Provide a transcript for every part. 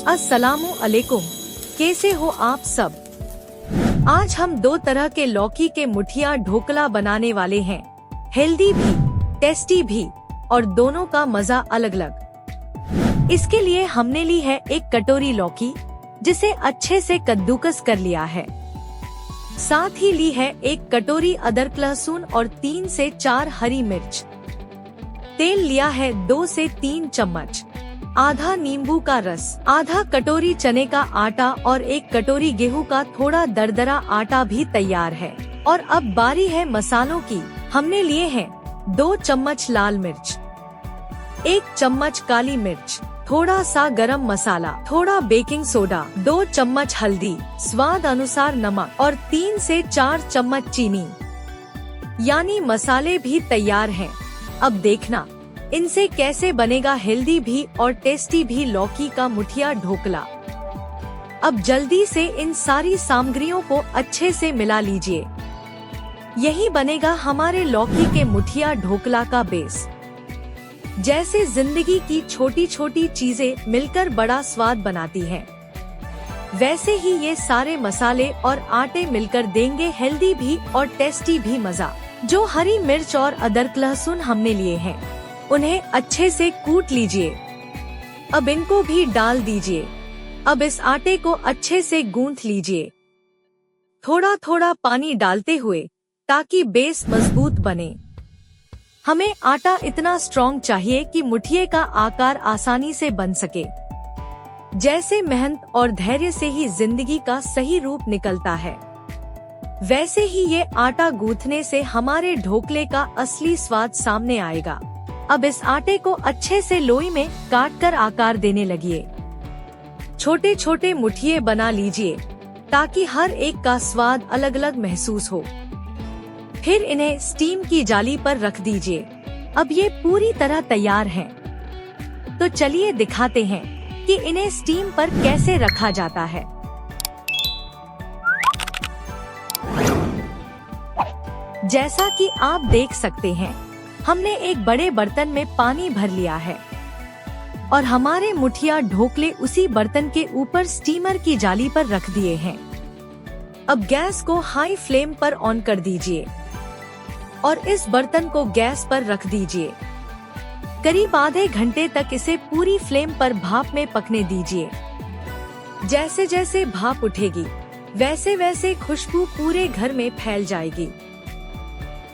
अस्सलामु अलैकुम, कैसे हो आप सब। आज हम दो तरह के लौकी के मुठिया ढोकला बनाने वाले हैं। हेल्दी भी, टेस्टी भी, और दोनों का मजा अलग अलग। इसके लिए हमने ली है एक कटोरी लौकी, जिसे अच्छे से कद्दूकस कर लिया है। साथ ही ली है एक कटोरी अदरक लहसुन और 3 से 4 हरी मिर्च। तेल लिया है 2 से 3 चम्मच। आधा नींबू का रस, आधा कटोरी चने का आटा और 1 कटोरी गेहूं का थोड़ा दरदरा आटा भी तैयार है। और अब बारी है मसालों की। हमने लिए हैं 2 चम्मच लाल मिर्च, 1 चम्मच काली मिर्च, थोड़ा सा गरम मसाला, थोड़ा बेकिंग सोडा, 2 चम्मच हल्दी, स्वाद अनुसार नमक और 3 से 4 चम्मच चीनी। यानी मसाले भी तैयार हैं। अब देखना इनसे कैसे बनेगा हेल्दी भी और टेस्टी भी लौकी का मुठिया ढोकला। अब जल्दी से इन सारी सामग्रियों को अच्छे से मिला लीजिए। यही बनेगा हमारे लौकी के मुठिया ढोकला का बेस। जैसे जिंदगी की छोटी छोटी चीजें मिलकर बड़ा स्वाद बनाती हैं, वैसे ही ये सारे मसाले और आटे मिलकर देंगे हेल्दी भी और टेस्टी भी मजा। जो हरी मिर्च और अदरक लहसुन हमने लिए हैं, उन्हें अच्छे से कूट लीजिए। अब इनको भी डाल दीजिए। अब इस आटे को अच्छे से गूंथ लीजिए, थोड़ा थोड़ा पानी डालते हुए, ताकि बेस मजबूत बने। हमें आटा इतना स्ट्रॉन्ग चाहिए कि मुठिए का आकार आसानी से बन सके। जैसे मेहनत और धैर्य से ही जिंदगी का सही रूप निकलता है, वैसे ही ये आटा गूंथने से हमारे ढोकले का असली स्वाद सामने आएगा। अब इस आटे को अच्छे से लोई में काट कर आकार देने लगिए। छोटे छोटे मुठिए बना लीजिए, ताकि हर एक का स्वाद अलग अलग महसूस हो। फिर इन्हें स्टीम की जाली पर रख दीजिए। अब ये पूरी तरह तैयार हैं। तो चलिए दिखाते हैं कि इन्हें स्टीम पर कैसे रखा जाता है। जैसा कि आप देख सकते हैं, हमने एक बड़े बर्तन में पानी भर लिया है और हमारे मुठिया ढोकले उसी बर्तन के ऊपर स्टीमर की जाली पर रख दिए हैं। अब गैस को हाई फ्लेम पर ऑन कर दीजिए और इस बर्तन को गैस पर रख दीजिए। करीब आधे घंटे तक इसे पूरी फ्लेम पर भाप में पकने दीजिए। जैसे जैसे भाप उठेगी, वैसे वैसे खुशबू पूरे घर में फैल जाएगी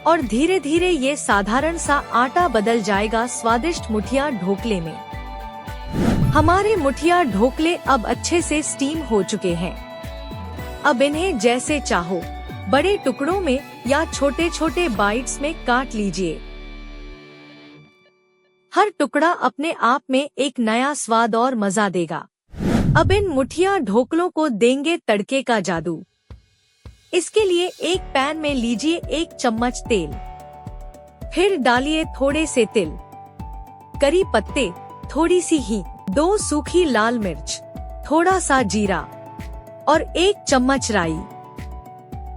और धीरे धीरे ये साधारण सा आटा बदल जाएगा स्वादिष्ट मुठिया ढोकले में। हमारे मुठिया ढोकले अब अच्छे से स्टीम हो चुके हैं। अब इन्हें जैसे चाहो बड़े टुकड़ों में या छोटे छोटे बाइट्स में काट लीजिए। हर टुकड़ा अपने आप में एक नया स्वाद और मजा देगा। अब इन मुठिया ढोकलों को देंगे तड़के का जादू। इसके लिए एक पैन में लीजिए 1 चम्मच तेल, फिर डालिए थोड़े से तिल, करी पत्ते, थोड़ी सी हींग, 2 सूखी लाल मिर्च, थोड़ा सा जीरा और 1 चम्मच राई।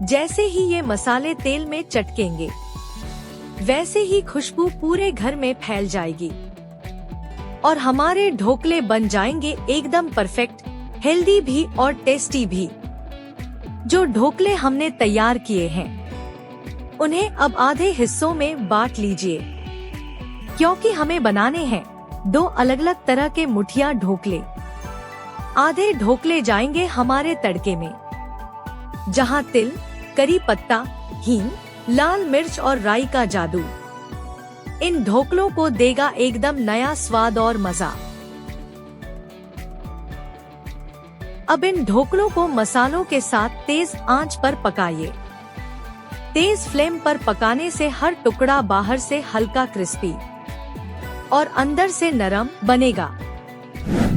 जैसे ही ये मसाले तेल में चटकेंगे, वैसे ही खुशबू पूरे घर में फैल जाएगी और हमारे ढोकले बन जाएंगे एकदम परफेक्ट, हेल्दी भी और टेस्टी भी। जो ढोकले हमने तैयार किए हैं, उन्हें अब आधे हिस्सों में बांट लीजिए, क्योंकि हमें बनाने हैं 2 अलग अलग तरह के मुठिया ढोकले। आधे ढोकले जाएंगे हमारे तड़के में, जहां तिल, करी पत्ता, हींग, लाल मिर्च और राई का जादू इन ढोकलों को देगा एकदम नया स्वाद और मजा। अब इन ढोकलों को मसालों के साथ तेज आंच पर पकाइए। तेज फ्लेम पर पकाने से हर टुकड़ा बाहर से हल्का क्रिस्पी और अंदर से नरम बनेगा।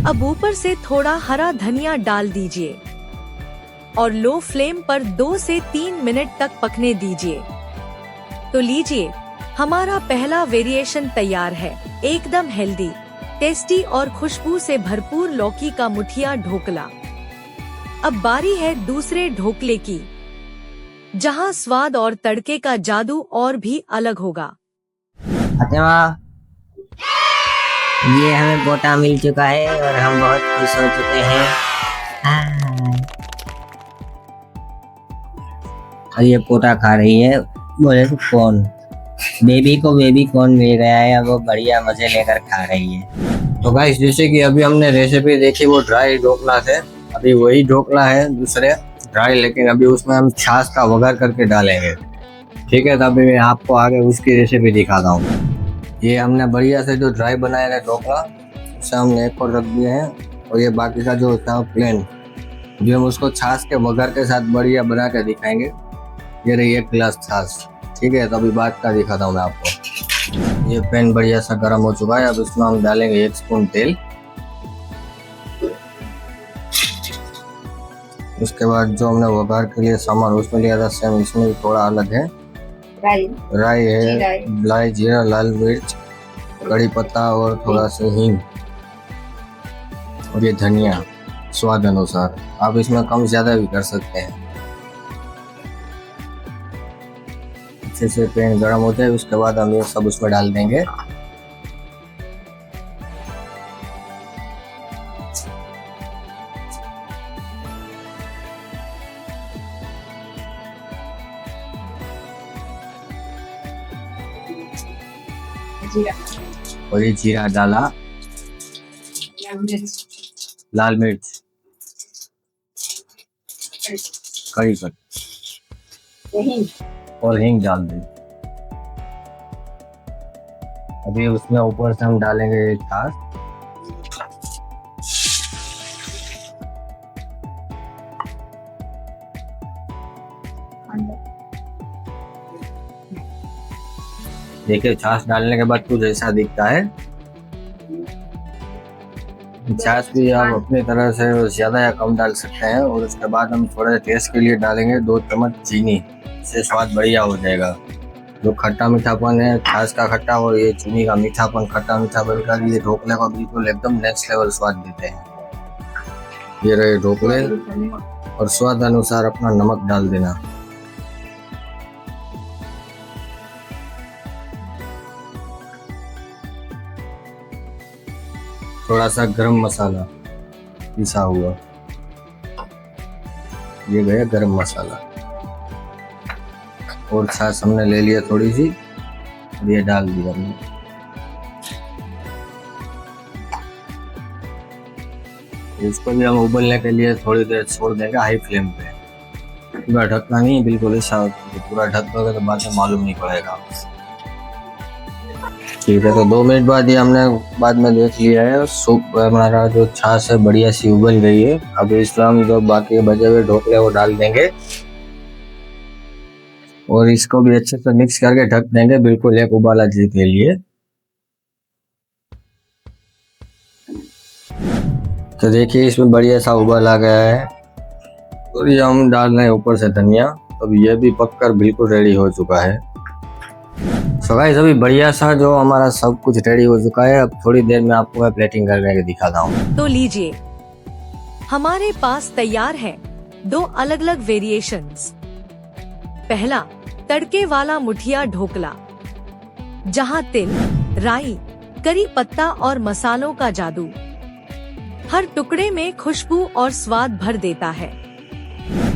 अब ऊपर से थोड़ा हरा धनिया डाल दीजिए और लो फ्लेम पर 2 से 3 मिनट तक पकने दीजिए। तो लीजिए, हमारा पहला वेरिएशन तैयार है। एकदम हेल्दी, टेस्टी और खुशबू से भरपूर लौकी का मुठिया ढोकला। अब बारी है दूसरे ढोकले की, जहां स्वाद और तड़के का जादू और भी अलग होगा। ये हमें पोटा मिल चुका है और हम बहुत खुश हो चुके हैं। और ये पोटा खा रही है। बोले तो कौन बेबी को बेबी कौन मिल गया है, अब वो बढ़िया मजे लेकर खा रही है। तो गाइस जैसे कि अभी हमने रेसिपी देखी वो ड्राई ढोकला से, अभी वही ढोकला है दूसरे ड्राई, लेकिन अभी उसमें हम छाछ का वघार करके डालेंगे। ठीक है, तो अभी मैं आपको आगे उसकी रेसिपी दिखाता हूँ। ये हमने बढ़िया से जो ड्राई बनाया है ढोकला, उसे हमने एक और रख दिए हैं, और ये बाकी का जो होता है प्लेन, जो हम उसको छाछ के वघार के साथ बढ़िया बना के दिखाएंगे। ये रही 1 गिलास छाछ। ठीक है, तो अभी बात का दिखाता हूँ मैं आपको। ये पैन बढ़िया सा गर्म हो चुका है, अब इसमें हम डालेंगे 1 स्पून तेल। उसके बाद जो हमने वघार के लिए सामान उसमें लिया था सेम इसमें भी थोड़ा अलग है। राई है, लाल जीरा, लाल मिर्च, कड़ी पत्ता और थोड़ा सा हींग, और ये धनिया स्वाद अनुसार। आप इसमें कम ज्यादा भी कर सकते हैं। अच्छे से पैन गर्म हो जाए उसके बाद हम ये सब उसमें डाल देंगे। और ये जीरा डाला, लाल मिर्च, कड़ी पत्ता और हींग डाल दें। अभी उसमें ऊपर से हम डालेंगे छाछ। देखिए छाछ डालने के बाद कुछ ऐसा दिखता है। छाछ भी आप अपनी तरह से ज्यादा या कम डाल सकते हैं। और उसके बाद हम थोड़ा टेस्ट के लिए डालेंगे 2 चम्मच चीनी, इससे स्वाद बढ़िया हो जाएगा। जो खट्टा मीठापन है छाछ का खट्टा और ये चीनी का मीठापन, खट्टा मीठा बनकर ये ढोकले को बिल्कुल एकदम नेक्स्ट लेवल स्वाद देते हैं। ये रहे ढोकले, और स्वाद अनुसार अपना नमक डाल देना। थोड़ा सा गरम मसाला पिसा हुआ, ये गया गरम मसाला, और छाछ हमने ले लिया थोड़ी सी, ये डाल दिया हमने। इसको भी हम उबलने के लिए थोड़ी देर छोड़ देंगे हाई फ्लेम पे। पूरा ढकना नहीं, बिल्कुल ऐसा पूरा ढक दोगे तो बाद में मालूम नहीं पड़ेगा। ठीक है, तो 2 मिनट बाद ये हमने बाद में देख लिया है, सूप हमारा जो छाछ है बढ़िया सी उबल गई है। अब इसमें हम जो बाकी बचे हुए ढोकले वो डाल देंगे, और इसको भी अच्छे से मिक्स करके ढक देंगे बिल्कुल 1 उबाला जी के लिए। तो देखिए इसमें बढ़िया सा उबाल आ गया है, और ये हम डाल रहे हैं ऊपर से धनिया। अब ये भी पककर बिल्कुल रेडी हो चुका है। सो गाइस अभी बढ़िया सा जो हमारा सब कुछ रेडी हो चुका है। अब थोड़ी देर में आपको मैं प्लेटिंग करके दिखाता हूँ। तो लीजिए, हमारे पास तैयार है 2 अलग अलग वेरिएशंस। पहला तड़के वाला मुठिया ढोकला, जहां तिल, राई, करी पत्ता और मसालों का जादू हर टुकड़े में खुशबू और स्वाद भर देता है।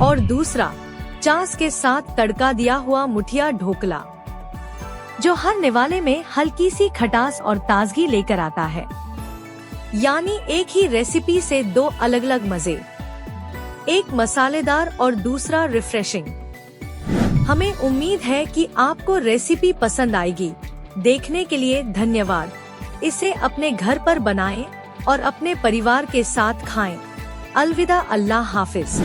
और दूसरा छाछ के साथ तड़का दिया हुआ मुठिया ढोकला, जो हर निवाले में हल्की सी खटास और ताजगी लेकर आता है। यानी एक ही रेसिपी से 2 अलग अलग मजे, एक मसालेदार और दूसरा रिफ्रेशिंग। हमें उम्मीद है कि आपको रेसिपी पसंद आएगी। देखने के लिए धन्यवाद। इसे अपने घर पर बनाएं और अपने परिवार के साथ खाएं। अलविदा, अल्लाह हाफिज।